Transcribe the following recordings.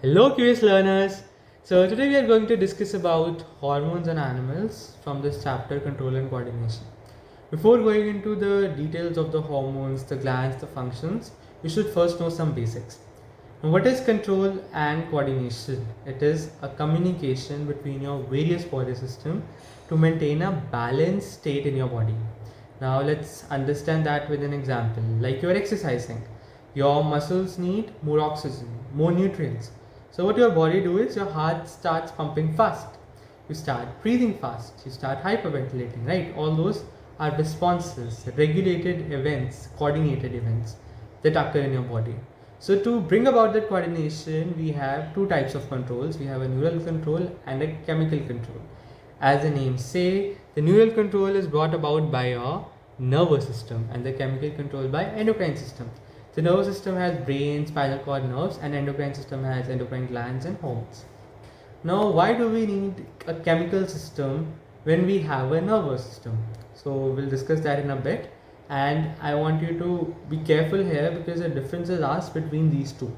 Hello curious learners! So today we are going to discuss about hormones and animals from this chapter control and coordination. Before going into the details of the hormones, the glands, the functions, you should first know some basics. Now, what is control and coordination? It is a communication between your various body system to maintain a balanced state in your body. Now let's understand that with an example. Like you're exercising, your muscles need more oxygen, more nutrients. So what your body do is your heart starts pumping fast. You start breathing fast. You start hyperventilating, right? All those are responses, regulated events, coordinated events that occur in your body. So to bring about that coordination, we have two types of controls. We have a neural control and a chemical control. As the name say, the neural control is brought about by your nervous system and the chemical control by endocrine system. The nervous system has brain, spinal cord, nerves, and endocrine system has endocrine glands and hormones. Now, why do we need a chemical system when we have a nervous system? So we'll discuss that in a bit, and I want you to be careful here because a difference is asked between these two.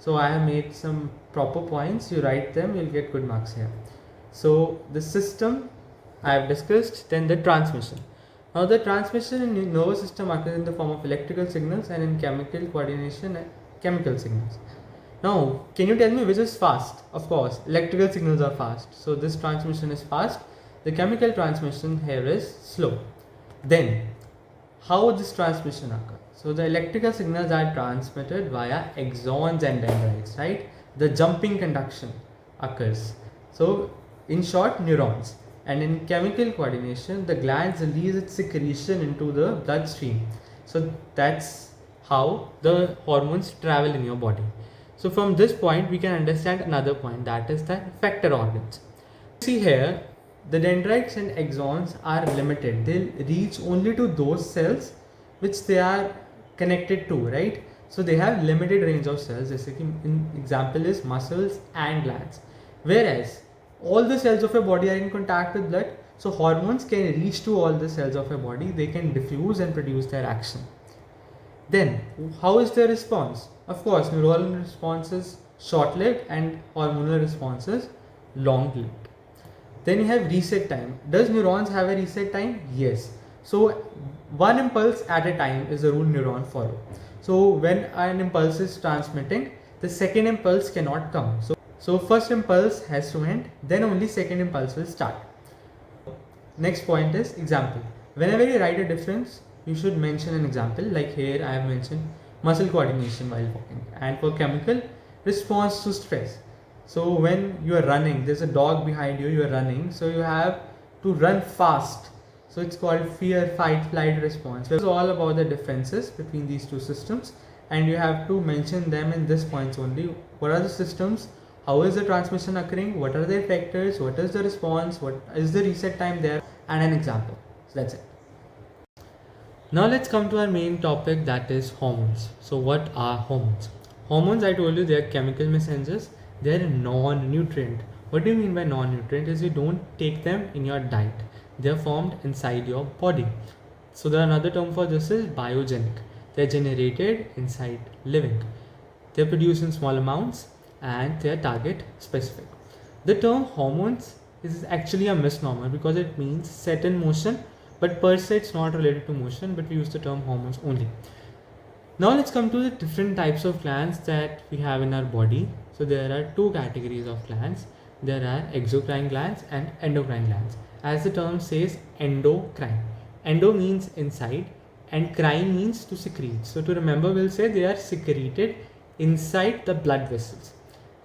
So I have made some proper points. You write them, you'll get good marks here. So the system I have discussed, then the transmission. Now the transmission in the nervous system occurs in the form of electrical signals and in chemical coordination chemical signals. Now can you tell me which is fast? Of course, electrical signals are fast. So this transmission is fast. The chemical transmission here is slow. Then how this transmission occurs? So the electrical signals are transmitted via axons and dendrites, right? The jumping conduction occurs. So in short, neurons. And in chemical coordination, the glands release its secretion into the bloodstream. So that's how the hormones travel in your body. So from this point, we can understand another point, that is the effector organs. See here, the dendrites and axons are limited. They'll reach only to those cells which they are connected to, right? So they have limited range of cells. Just like in example is muscles and glands. Whereas all the cells of your body are in contact with blood, so hormones can reach to all the cells of your body. They can diffuse and produce their action. Then how is the response? Of course, neuronal response is short-lived and hormonal response is long-lived. Then you have reset time. Does neurons have a reset time? Yes. So one impulse at a time is the rule neuron follow. So when an impulse is transmitting, the second impulse cannot come. So first impulse has to end, then only second impulse will start. Next point is example. Whenever you write a difference, you should mention an example. Like here I have mentioned muscle coordination while walking, and for chemical, response to stress. So when you are running, there's a dog behind you, you are running, so you have to run fast. So it's called fear, fight, flight response. It's all about the differences between these two systems, and you have to mention them in this points only. What are the systems? How is the transmission occurring? What are the effectors? What is the response? What is the reset time there? And an example. So that's it. Now let's come to our main topic, that is hormones. So what are hormones? Hormones, I told you, they are chemical messengers. They are non-nutrient. What do you mean by non-nutrient? Is you don't take them in your diet. They are formed inside your body. So the another term for this is biogenic. They are generated inside living. They are produced in small amounts and they are target specific. The term hormones is actually a misnomer because it means set in motion, but per se it's not related to motion, but we use the term hormones only. Now let's come to the different types of glands that we have in our body. So there are two categories of glands. There are exocrine glands and endocrine glands. As the term says, endocrine. Endo means inside and crine means to secrete. So to remember, we'll say they are secreted inside the blood vessels,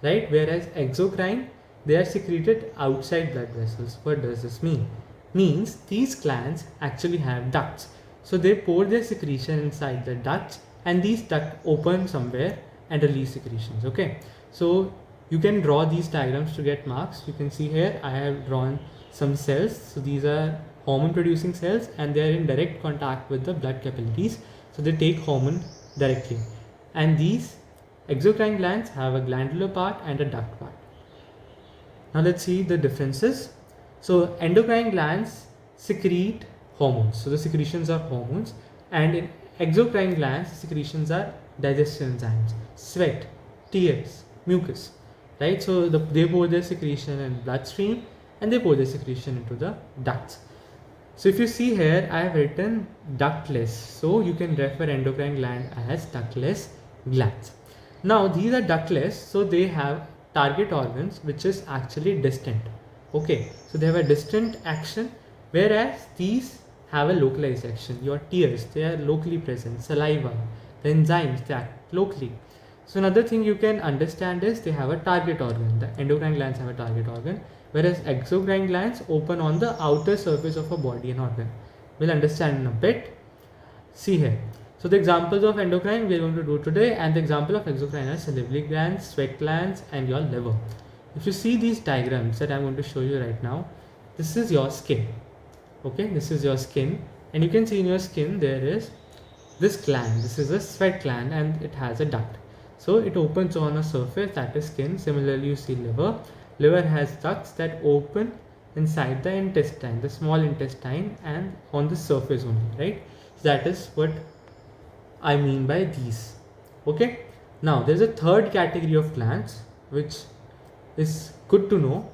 right? Whereas exocrine, they are secreted outside blood vessels. What does this mean? Means these glands actually have ducts. So they pour their secretion inside the ducts, and these ducts open somewhere and release secretions. Okay, so you can draw these diagrams to get marks. You can see here I have drawn some cells. So these are hormone producing cells and they are in direct contact with the blood capillaries. So they take hormone directly. And these exocrine glands have a glandular part and a duct part. Now let's see the differences. So endocrine glands secrete hormones. So the secretions are hormones, and in exocrine glands, the secretions are digestion enzymes, sweat, tears, mucus. right? So they pour their secretion in bloodstream and they pour their secretion into the ducts. So if you see here, I have written ductless. So you can refer endocrine gland as ductless glands. Now these are ductless, so they have target organs which is actually distant. Okay, so they have a distant action, whereas these have a localized action. Your tears, they are locally present. Saliva, the enzymes, they act locally. So another thing you can understand is they have a target organ. The endocrine glands have a target organ, whereas exocrine glands open on the outer surface of a body and organ. We'll understand in a bit. See here. So the examples of endocrine we are going to do today, and the example of exocrine are salivary glands, sweat glands, and your liver. If you see these diagrams that I'm going to show you right now, this is your skin. Okay, this is your skin, and you can see in your skin there is this gland. This is a sweat gland, and it has a duct. So it opens on a surface, that is skin. Similarly, you see liver. Liver has ducts that open inside the intestine, the small intestine, and on the surface only, right? So that is what I mean by these. Okay. Now there is a third category of glands which is good to know,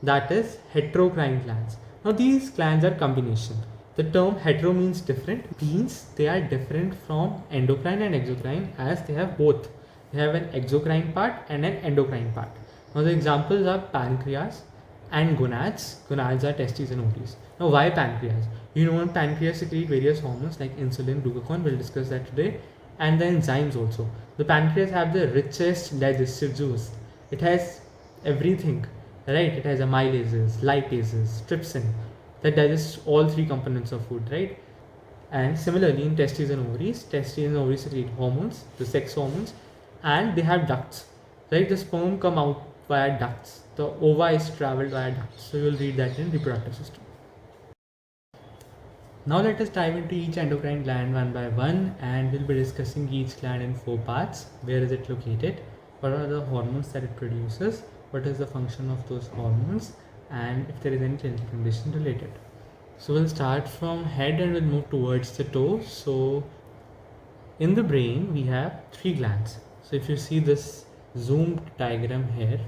that is heterocrine glands. Now these glands are combination. The term hetero means different, means they are different from endocrine and exocrine, as they have both. They have an exocrine part and an endocrine part. Now the examples are pancreas and gonads. Gonads are testes and ovaries. Now why pancreas? You know, pancreas secrete various hormones like insulin, glucagon, we'll discuss that today, and the enzymes also. The pancreas have the richest digestive juice. It has everything, right? It has amylases, lipases, trypsin that digests all three components of food, right? And similarly in testes and ovaries secrete hormones, the sex hormones, and they have ducts, right? The sperm come out via ducts, the ova is traveled via ducts. So you will read that in reproductive system. Now let us dive into each endocrine gland one by one, and we'll be discussing each gland in 4 parts. Where is it located? What are the hormones that it produces? What is the function of those hormones? And if there is any clinical condition related. So we'll start from head and we'll move towards the toe. So in the brain we have 3 glands. So if you see this zoomed diagram here,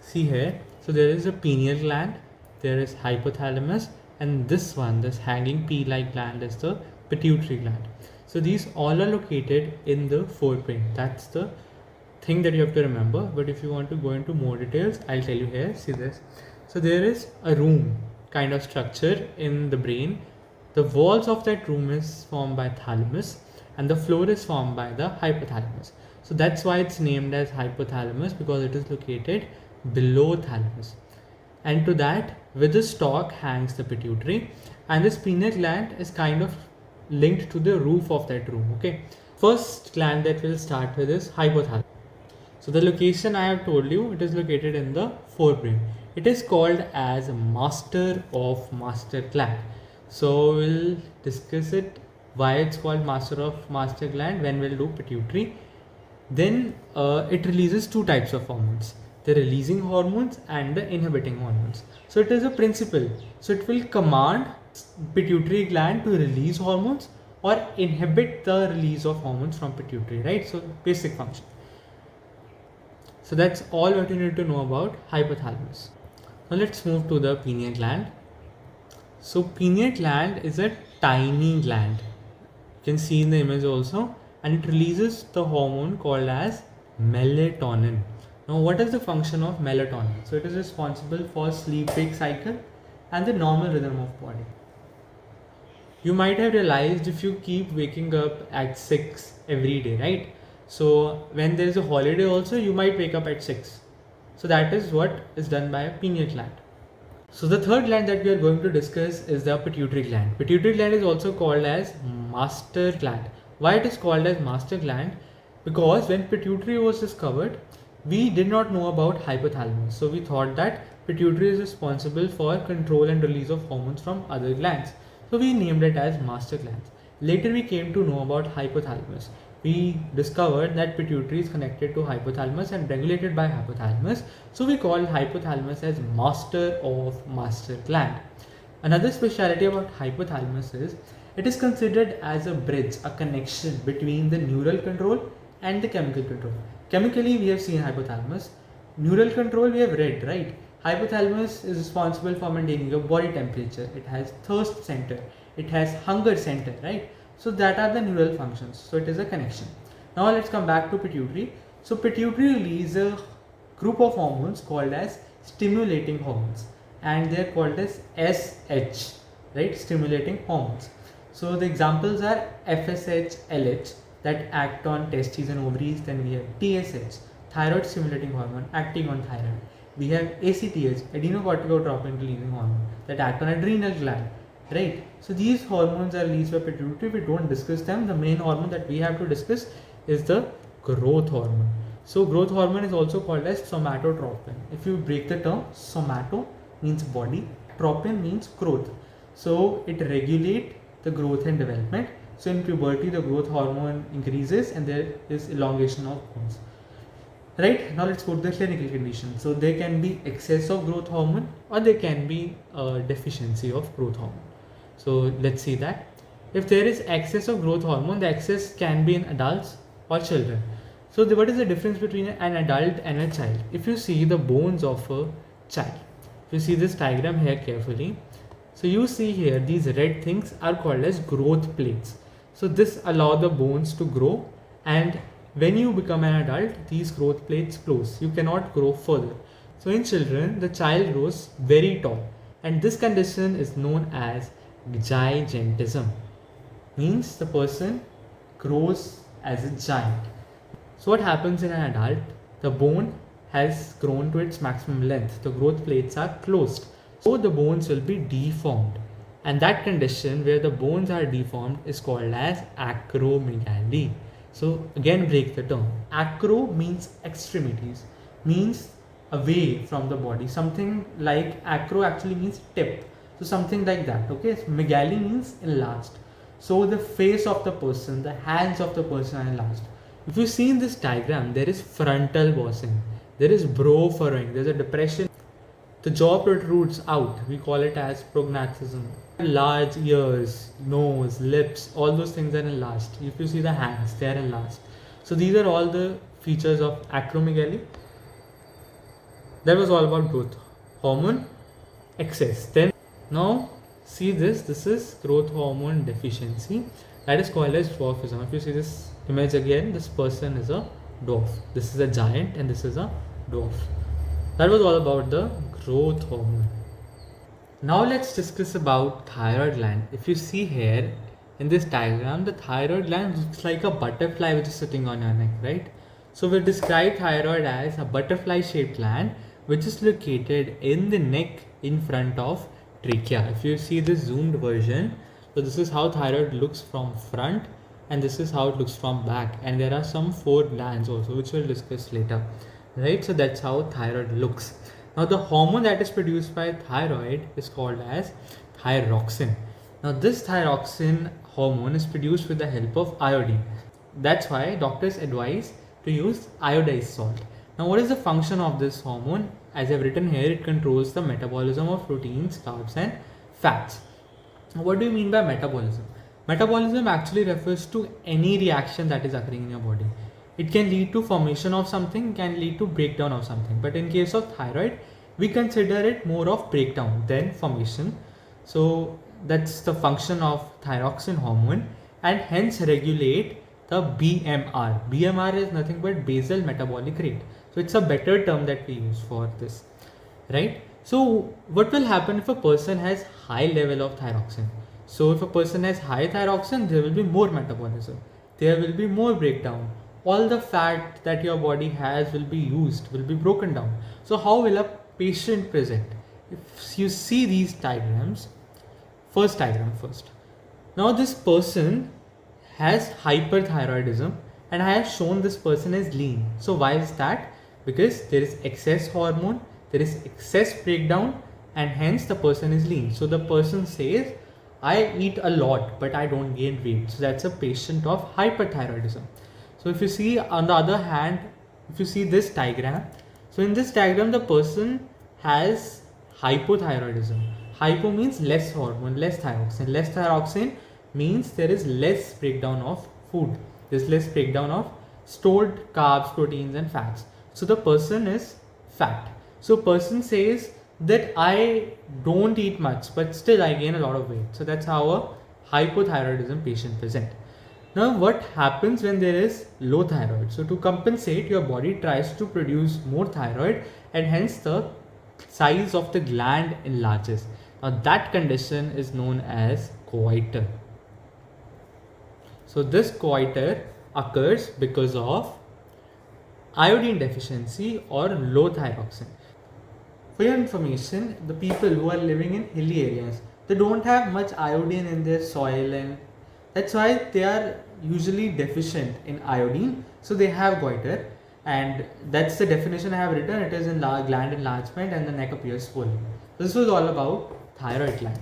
see here, so there is a pineal gland, there is hypothalamus, and this one, this hanging pea-like gland, is the pituitary gland. So these all are located in the forebrain. That's the thing that you have to remember. But if you want to go into more details, I'll tell you here. See this. So there is a room kind of structure in the brain. The walls of that room is formed by thalamus, and the floor is formed by the hypothalamus. So that's why it's named as hypothalamus, because it is located below thalamus. And to that, with the stalk hangs the pituitary, and this pineal gland is kind of linked to the roof of that room. Okay, first gland that we'll start with is hypothalamus. So the location I have told you, it is located in the forebrain. It is called as master of master gland. So we'll discuss it, why it's called master of master gland, when we'll do pituitary. Then it releases 2 types of hormones, the releasing hormones and the inhibiting hormones. So it is a principle. So it will command pituitary gland to release hormones or inhibit the release of hormones from pituitary, right? So basic function. So that's all what you need to know about hypothalamus. Now let's move to the pineal gland. So pineal gland is a tiny gland. You can see in the image also, and it releases the hormone called as melatonin. Now what is the function of melatonin? So it is responsible for sleep-wake cycle and the normal rhythm of body. You might have realized if you keep waking up at 6 every day, right? So when there is a holiday also, you might wake up at 6. So that is what is done by a pineal gland. So the third gland that we are going to discuss is the pituitary gland. Pituitary gland is also called as master gland. Why it is called as master gland? Because when pituitary was discovered, we did not know about hypothalamus. So we thought that pituitary is responsible for control and release of hormones from other glands. So we named it as master glands. Later we came to know about hypothalamus. We discovered that pituitary is connected to hypothalamus and regulated by hypothalamus. So we call hypothalamus as master of master gland. Another speciality about hypothalamus is it is considered as a bridge, a connection between the neural control and the chemical control. Chemically, we have seen hypothalamus. Neural control we have read, right? Hypothalamus is responsible for maintaining your body temperature. It has thirst center. It has hunger center, right? So that are the neural functions. So it is a connection. Now let's come back to pituitary. So pituitary releases a group of hormones called as stimulating hormones, and they are called as SH, right? Stimulating hormones. So the examples are FSH, LH that act on testes and ovaries. Then we have TSH, thyroid stimulating hormone acting on thyroid. We have ACTH, adenocorticotropin releasing hormone that act on adrenal gland, right? So these hormones are released by pituitary. We don't discuss them. The main hormone that we have to discuss is the growth hormone. So growth hormone is also called as somatotropin. If you break the term, somato means body, tropin means growth. So it regulates the growth and development. So in puberty, the growth hormone increases and there is elongation of bones. Right, now let's go to the clinical condition. So there can be excess of growth hormone or there can be a deficiency of growth hormone. So let's see that. If there is excess of growth hormone, the excess can be in adults or children. So what is the difference between an adult and a child? If you see the bones of a child, if you see this diagram here carefully, so you see here these red things are called as growth plates. So this allows the bones to grow, and when you become an adult, these growth plates close. You cannot grow further. So in children, the child grows very tall, and this condition is known as gigantism. Means the person grows as a giant. So what happens in an adult? The bone has grown to its maximum length. The growth plates are closed. So the bones will be deformed. And that condition where the bones are deformed is called as acromegaly. So again, break the term. Acro means extremities, means away from the body. Something like acro actually means tip. So something like that. Okay. So megaly means enlarged. So the face of the person, the hands of the person are enlarged. If you see in this diagram, there is frontal bossing, there is brow furrowing, there's a depression. The jaw protrudes out. We call it as prognathism. Large ears, nose, lips, all those things are enlarged. If you see the hands, they are enlarged. So these are all the features of acromegaly. That was all about growth hormone excess. Then now see this is growth hormone deficiency. That is called as dwarfism. If you see this image again, this person is a dwarf. This is a giant and this is a dwarf. That was all about the growth hormone. Now let's discuss about thyroid gland. If you see here in this diagram, the thyroid gland looks like a butterfly which is sitting on your neck, right? So we describe thyroid as a butterfly shaped gland which is located in the neck in front of trachea. If you see this zoomed version, so this is how thyroid looks from front and this is how it looks from back, and there are some 4 glands also which we'll discuss later, right? So that's how thyroid looks. Now the hormone that is produced by thyroid is called as thyroxine. Now this thyroxine hormone is produced with the help of iodine. That's why doctors advise to use iodized salt. Now what is the function of this hormone? As I've written here, it controls the metabolism of proteins, carbs and fats. Now what do you mean by metabolism? Metabolism actually refers to any reaction that is occurring in your body. It can lead to formation of something, can lead to breakdown of something. But in case of thyroid, we consider it more of breakdown than formation. So that's the function of thyroxine hormone, and hence regulate the BMR. BMR is nothing but basal metabolic rate. So it's a better term that we use for this, right? So what will happen if a person has high level of thyroxine? So if a person has high thyroxine, there will be more metabolism. There will be more breakdown. All the fat that your body has will be used, will be broken down. So how will a patient present? If you see these diagrams, first diagram first. Now this person has hyperthyroidism and I have shown this person as lean. So why is that? Because there is excess hormone, there is excess breakdown, and hence the person is lean. So the person says, I eat a lot but I don't gain weight. So that's a patient of hyperthyroidism. So if you see on the other hand, if you see this diagram, so in this diagram the person has hypothyroidism. Hypo means less hormone, less thyroxine. Less thyroxine means there is less breakdown of food. There is less breakdown of stored carbs, proteins and fats. So the person is fat. So person says that I don't eat much, but still I gain a lot of weight. So that's how a hypothyroidism patient present. Now what happens when there is low thyroid? So to compensate, your body tries to produce more thyroid, and hence the size of the gland enlarges. Now that condition is known as goiter. So this goiter occurs because of iodine deficiency or low thyroxine. For your information, the people who are living in hilly areas, they don't have much iodine in their soil, and that's why they are usually deficient in iodine. So they have goiter, and that's the definition I have written. It is in gland enlargement and the neck appears swollen. This was all about thyroid gland.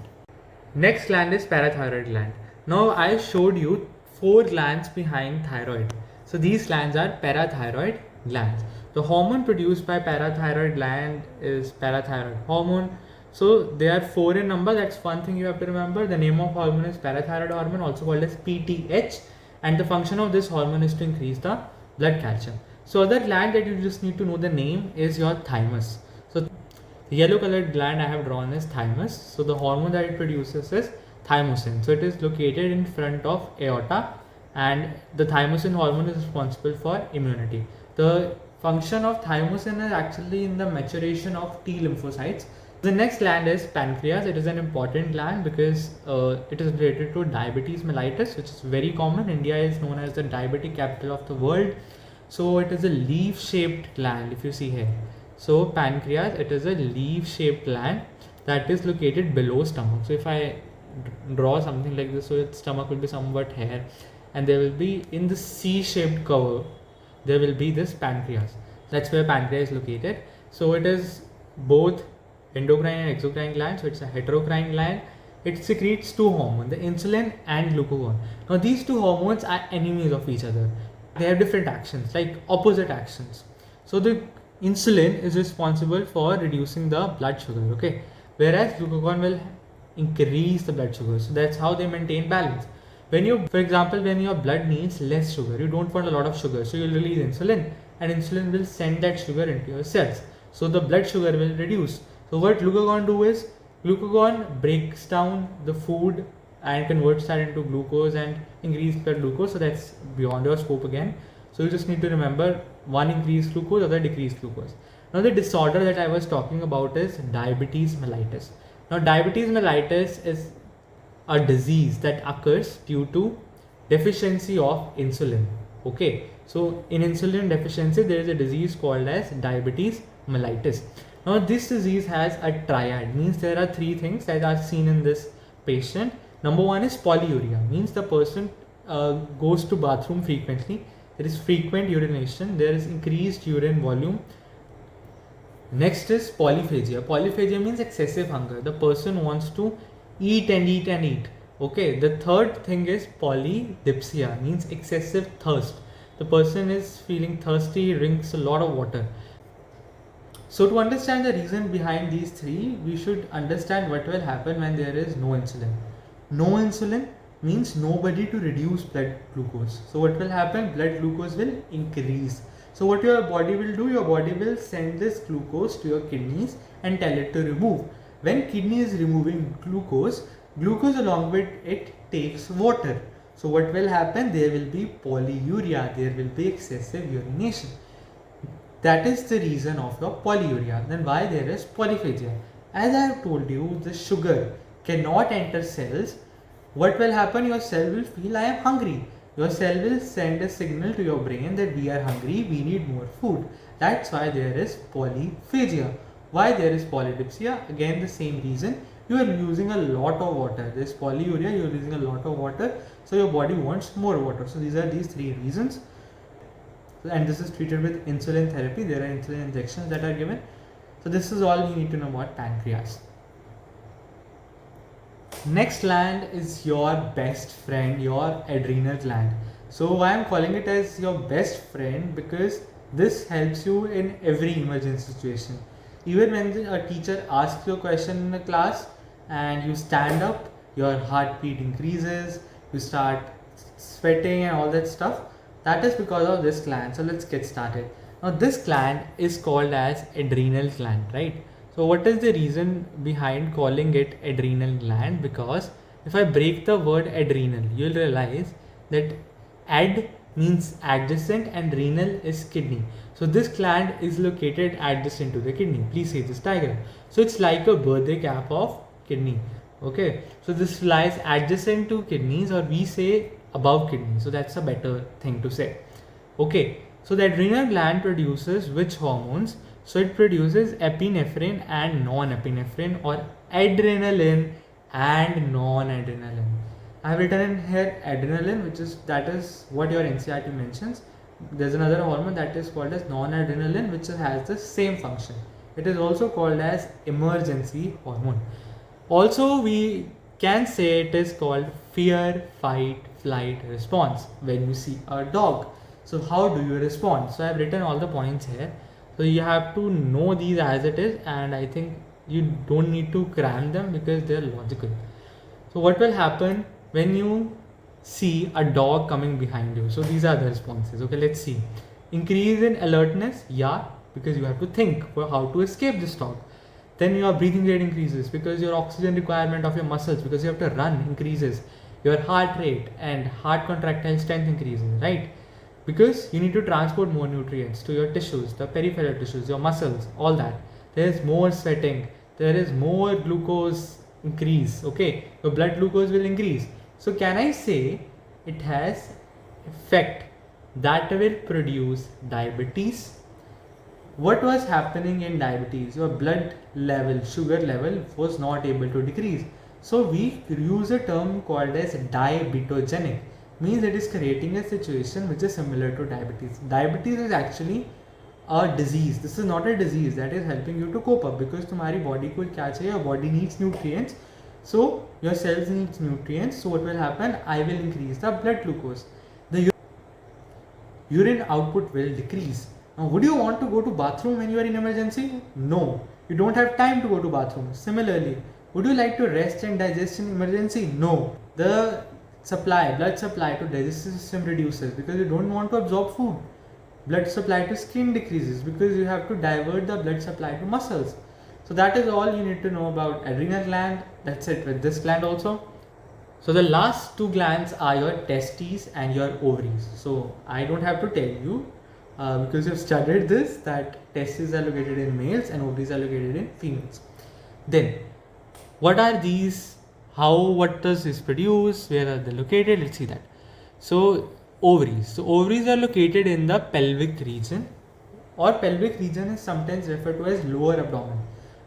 Next gland is parathyroid gland. Now I showed you 4 glands behind thyroid. So these glands are parathyroid glands. The hormone produced by parathyroid gland is parathyroid hormone. So they are 4 in number. That's one thing you have to remember. The name of hormone is parathyroid hormone, also called as PTH, and the function of this hormone is to increase the blood calcium. So other gland that you just need to know the name is your thymus. So the yellow colored gland I have drawn is thymus. So the hormone that it produces is thymosin. So it is located in front of aorta, and the thymosin hormone is responsible for immunity. The function of thymosin is actually in the maturation of T lymphocytes. The next gland is pancreas. It is an important gland because it is related to diabetes mellitus, which is very common. India is known as the diabetic capital of the world. So it is a leaf-shaped gland, if you see here. So pancreas, it is a leaf-shaped gland that is located below stomach. So if I draw something like this, so its stomach will be somewhat here, and there will be in the C-shaped curve, there will be this pancreas. That's where pancreas is located. So it is both endocrine and exocrine gland. So it's a heterocrine gland. It secretes 2 hormones, the insulin and glucagon. Now these 2 hormones are enemies of each other. They have different actions, like opposite actions. So the insulin is responsible for reducing the blood sugar, okay, whereas glucagon will increase the blood sugar. So that's how they maintain balance. For example, when your blood needs less sugar, you don't want a lot of sugar, so you'll release insulin, and insulin will send that sugar into your cells. So the blood sugar will reduce. So what glucagon do is, glucagon breaks down the food and converts that into glucose and increase blood glucose. So that's beyond your scope again. So you just need to remember, one increased glucose, other decreased glucose. Now the disorder that I was talking about is diabetes mellitus. Now diabetes mellitus is a disease that occurs due to deficiency of insulin. Okay, so in insulin deficiency there is a disease called as diabetes mellitus. Now this disease has a triad, means there are 3 things that are seen in this patient. Number 1 is polyuria, means the person goes to bathroom frequently. There is frequent urination, there is increased urine volume. Next is polyphagia. Polyphagia means excessive hunger. The person wants to eat and eat and eat. Okay, the third thing is polydipsia, means excessive thirst. The person is feeling thirsty, drinks a lot of water. So to understand the reason behind these 3, we should understand what will happen when there is no insulin. No insulin means nobody to reduce blood glucose. So what will happen? Blood glucose will increase. So what your body will do? Your body will send this glucose to your kidneys and tell it to remove. When kidney is removing glucose, glucose along with it takes water. So what will happen? There will be polyuria. There will be excessive urination. That is the reason of your polyuria. Then why there is polyphagia? As I have told you, the sugar cannot enter cells. What will happen? Your cell will feel, I am hungry. Your cell will send a signal to your brain that we are hungry, we need more food. That's why there is polyphagia. Why there is polydipsia? Again the same reason. You are using a lot of water. This polyuria, you are using a lot of water, so your body wants more water. So these are these 3 reasons. And this is treated with insulin therapy. There are insulin injections that are given. So this is all you need to know about pancreas. Next gland is your best friend, your adrenal gland. So why I'm calling it as your best friend? Because this helps you in every emergency situation. Even when a teacher asks you a question in a class and you stand up, your heartbeat increases, you start sweating and all that stuff. That is because of this gland. So let's get started. Now this gland is called as adrenal gland, right? So what is the reason behind calling it adrenal gland? Because if I break the word adrenal, you'll realize that ad means adjacent and renal is kidney. So this gland is located adjacent to the kidney. Please see this diagram. So it's like a birthday cap of kidney. Okay, so this lies adjacent to kidneys, or we say above kidney. So that's a better thing to say. Okay, so the adrenal gland produces which hormones? So it produces epinephrine and non-epinephrine, or adrenaline and non-adrenaline. I have written in here adrenaline, that is what your NCERT mentions. There's another hormone that is called as non-adrenaline, which has the same function. It is also called as emergency hormone. Also, we can say it is called fear, fight, flight response when you see a dog. So how do you respond? So I've written all the points here. So you have to know these as it is, and I think you don't need to cram them because they're logical. So what will happen when you see a dog coming behind you? So these are the responses. Okay, let's see. Increase in alertness, yeah, because you have to think for how to escape this dog. Then your breathing rate increases because your oxygen requirement of your muscles, because you have to run, increases. Your heart rate and heart contractile strength increases, right? Because you need to transport more nutrients to your tissues, the peripheral tissues, your muscles, all that. There is more sweating, there is more glucose increase. Okay, your blood glucose will increase. So can I say it has effect that will produce diabetes? What was happening in diabetes? Your blood level, sugar level was not able to decrease. So we use a term called as diabetogenic. Means it is creating a situation which is similar to diabetes. Diabetes is actually a disease. This is not a disease that is helping you to cope up, because तुम्हारी body को क्या चाहिए? Your body needs nutrients. So your cells needs nutrients. So what will happen? I will increase the blood glucose. The urine output will decrease. Now, would you want to go to bathroom when you are in emergency? No, you don't have time to go to bathroom. Similarly, would you like to rest and digest in emergency? No, the blood supply to digestive system reduces because you don't want to absorb food. Blood supply to skin decreases because you have to divert the blood supply to muscles. So that is all you need to know about adrenal gland. That's it with this gland also. So the last two glands are your testes and your ovaries. So I don't have to tell you because you've studied this, that testes are located in males and ovaries are located in females. Then what are these? What does this produce? Where are they located? Let's see that. So ovaries. So ovaries are located in the pelvic region, or pelvic region is sometimes referred to as lower abdomen.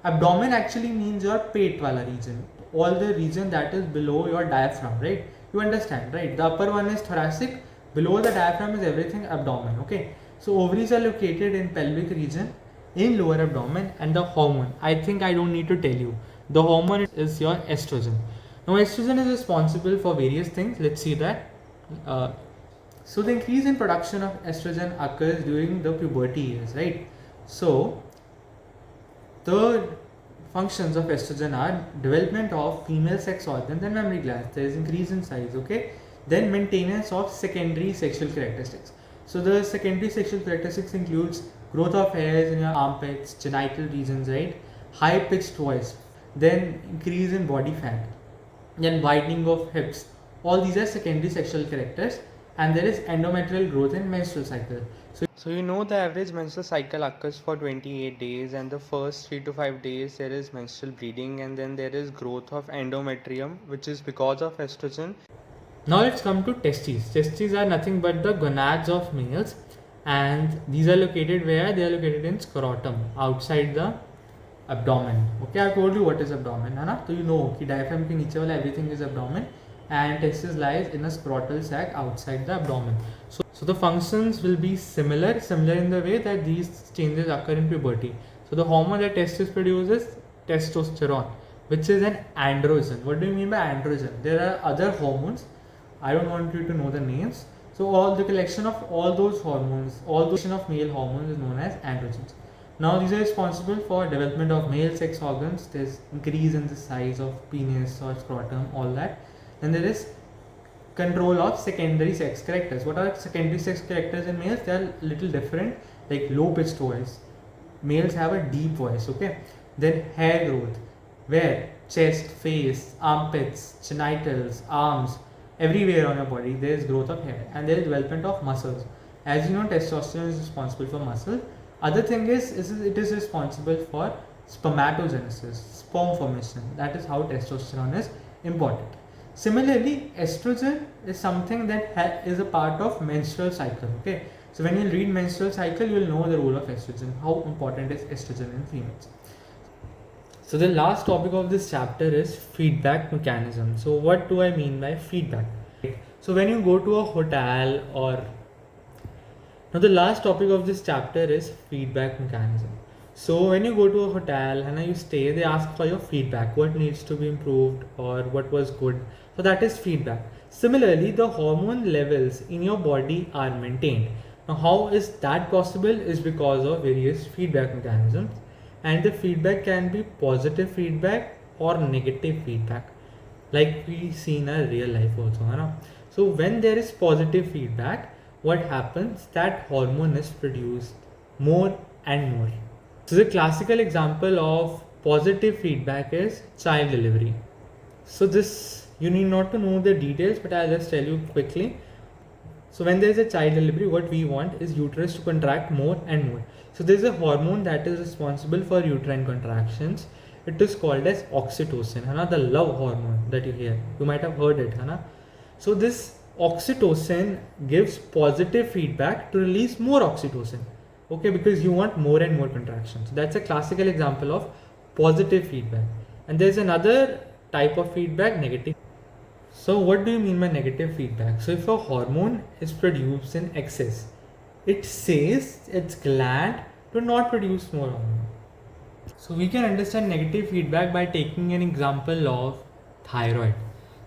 Abdomen actually means your pet wala region, all the region that is below your diaphragm, right? You understand, right? The upper one is thoracic, below the diaphragm is everything abdomen, okay? So ovaries are located in pelvic region, in lower abdomen, and the hormone, I think I don't need to tell you. The hormone is your estrogen. Now estrogen is responsible for various things. Let's see that. So the increase in production of estrogen occurs during the puberty years, right? So the functions of estrogen are development of female sex organs and mammary glands. There is increase in size, okay? Then maintenance of secondary sexual characteristics. So the secondary sexual characteristics includes growth of hairs in your armpits, genital regions, right? High pitched voice, then increase in body fat, then widening of hips. All these are secondary sexual characters. And there is endometrial growth in menstrual cycle. So you know the average menstrual cycle occurs for 28 days, and the first 3 to 5 days there is menstrual bleeding, and then there is growth of endometrium, which is because of estrogen. Now let's come to testes. Testes are nothing but the gonads of males, and these are located where? They are located in scrotum, outside the abdomen. Okay, I told you what is abdomen, है ना? So you know कि diaphragm के नीचे वाला everything is abdomen, and testis lies in a scrotal sac outside the abdomen. So the functions will be similar in the way that these changes occur in puberty. So the hormone that testis produces, testosterone, which is an androgen. What do you mean by androgen? There are other hormones. I don't want you to know the names. So all the collection of all those hormones, all those of male hormones is known as androgens. Now these are responsible for development of male sex organs. There's increase in the size of penis or scrotum, all that. Then there is control of secondary sex characters. What are secondary sex characters in males? They are little different. like low pitched voice. Males have a deep voice, okay? Then hair growth, where chest, face, armpits, genitals, arms, everywhere on your body there is growth of hair, and there is development of muscles. As you know, testosterone is responsible for muscle. Other thing is it is responsible for spermatogenesis, sperm formation. That is how testosterone is important. Similarly, estrogen is something that is a part of menstrual cycle. Okay, so when you read menstrual cycle, you will know the role of estrogen. How important is estrogen in females? So the last topic of this chapter is feedback mechanism. So what do I mean by feedback? So when you go to a hotel or now the last topic of this chapter is feedback mechanism. So when you go to a hotel and you stay, they ask for your feedback, what needs to be improved or what was good. So that is feedback. Similarly, the hormone levels in your body are maintained. Now how is that possible is because of various feedback mechanisms, and the feedback can be positive feedback or negative feedback, like we see in our real life also. So when there is positive feedback, what happens, that hormone is produced more and more. So the classical example of positive feedback is child delivery. So this, you need not to know the details, but I'll just tell you quickly. So when there is a child delivery, what we want is uterus to contract more and more. So there is a hormone that is responsible for uterine contractions. It is called as oxytocin, the love hormone that you hear. You might have heard it. So this oxytocin gives positive feedback to release more oxytocin. Okay, because you want more and more contractions. So that's a classical example of positive feedback. And there's another type of feedback, negative. So what do you mean by negative feedback? So if a hormone is produced in excess, it says its gland to not produce more hormone. So we can understand negative feedback by taking an example of thyroid.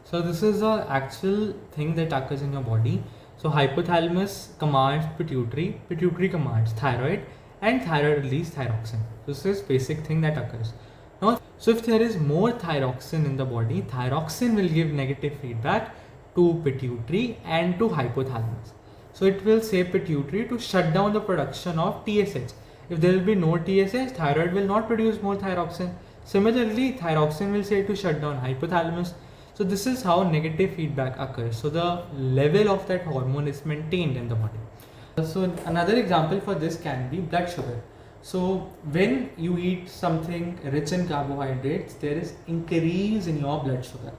So this is an actual thing that occurs in your body. So hypothalamus commands pituitary, pituitary commands thyroid, and thyroid releases thyroxine. This is basic thing that occurs. Now, so if there is more thyroxine in the body, thyroxine will give negative feedback to pituitary and to hypothalamus. So it will say pituitary to shut down the production of TSH. If there will be no TSH, thyroid will not produce more thyroxine. Similarly, thyroxine will say to shut down hypothalamus. So this is how negative feedback occurs. So the level of that hormone is maintained in the body. So another example for this can be blood sugar. So when you eat something rich in carbohydrates, there is increase in your blood sugar.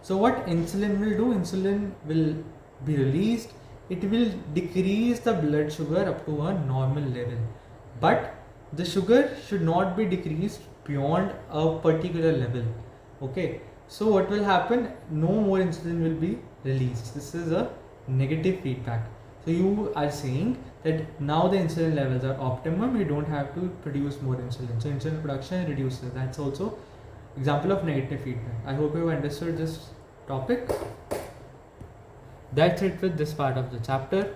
So what insulin will do? Insulin will be released. It will decrease the blood sugar up to a normal level. But the sugar should not be decreased beyond a particular level. Okay. So what will happen? No more insulin will be released. This is a negative feedback. So you are saying that now the insulin levels are optimum, you don't have to produce more insulin. So insulin production reduces. That's also example of negative feedback. I hope you have understood this topic. That's it with this part of the chapter.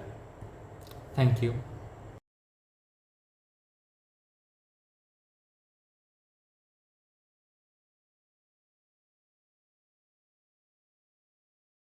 Thank you.